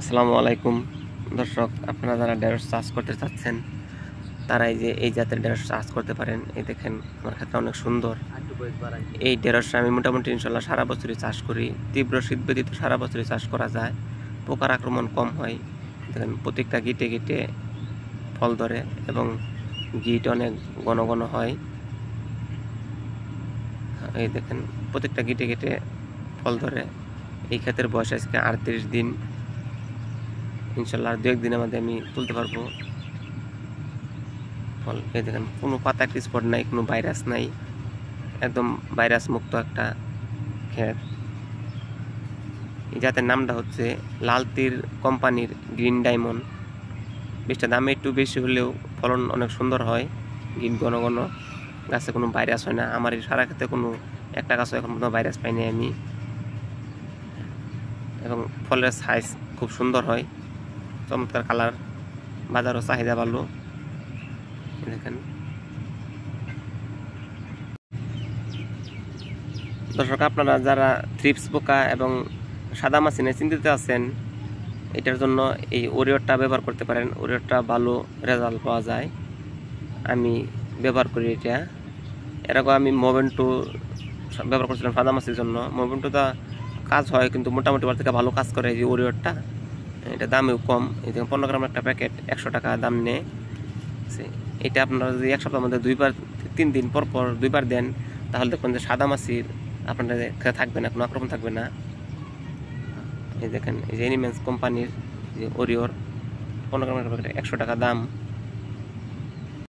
আসসালামু আলাইকুম দর্শক, আপনারা যারা ঢেঁড়স চাষ করতে চাচ্ছেন তারা এই জাতের ঢেঁড়স চাষ করতে পারেন। এই দেখেন আমার ক্ষেত্রে অনেক সুন্দর। এই ঢেঁড়স আমি মোটামুটি ইনশাল্লাহ সারা বছরই চাষ করি। তীব্র শীত ব্যতীত সারা বছরই চাষ করা যায়, পোকার আক্রমণ কম হয়। দেখেন প্রত্যেকটা গিটে গিটে ফল ধরে এবং গিট অনেক ঘন ঘন হয়। এই দেখেন প্রত্যেকটা গিটে গিটে ফল ধরে। এই ক্ষেতের বয়স আজকে 38 দিন। ইনশাল্লাহ আর 2-1 দিনের মধ্যে আমি তুলতে পারবো ফল। এই দেখেন কোনো পাতা স্পট নাই, কোনো ভাইরাস নাই, একদম ভাইরাস মুক্ত একটা ক্ষেত। এই জাতের নামটা হচ্ছে লাল তীর কোম্পানির গ্রিন ডায়মন্ড। বীজটা দামে একটু বেশি হলেও ফলন অনেক সুন্দর হয়। গ্রিন ঘন ঘন, গাছে কোনো ভাইরাস হয় না। আমার এই সারা ক্ষেতে কোনো একটা গাছও এখন পর্যন্ত ভাইরাস পাইনি আমি। এবং ফলের সাইজ খুব সুন্দর হয়, চমৎকার কালার, বাজারও চাহিদা ভালো। দেখেন দর্শক, আপনারা যারা থ্রিপস পোকা এবং সাদা মাছি নিয়ে চিন্তিত আছেন, এটার জন্য এই ওরিয়রটা ব্যবহার করতে পারেন। ওরিয়রটা ভালো রেজাল্ট পাওয়া যায়, আমি ব্যবহার করি এটা। এরকম আমি মোভেন্টো ব্যবহার করছিলাম সাদা মাছির জন্য। মোভেন্টোটা কাজ হয়, কিন্তু মোটামুটি ওর থেকে ভালো কাজ করে এই যে ওরিয়রটা। এটা দামেও কম। এই যে 15 গ্রামের একটা প্যাকেট 100 টাকা দাম নেয়। এটা আপনারা যদি এক সপ্তাহের মধ্যে 2-3 দিন পর পর 2বার দেন, তাহলে দেখবেন যে সাদা মাছির আপনাদের থাকবে না, কোনো আক্রমণ থাকবে না। এই দেখেন, এই যে এনিমেন্স কোম্পানির যে ওরিয়র 15 গ্রামের প্যাকেট 100 টাকা দাম।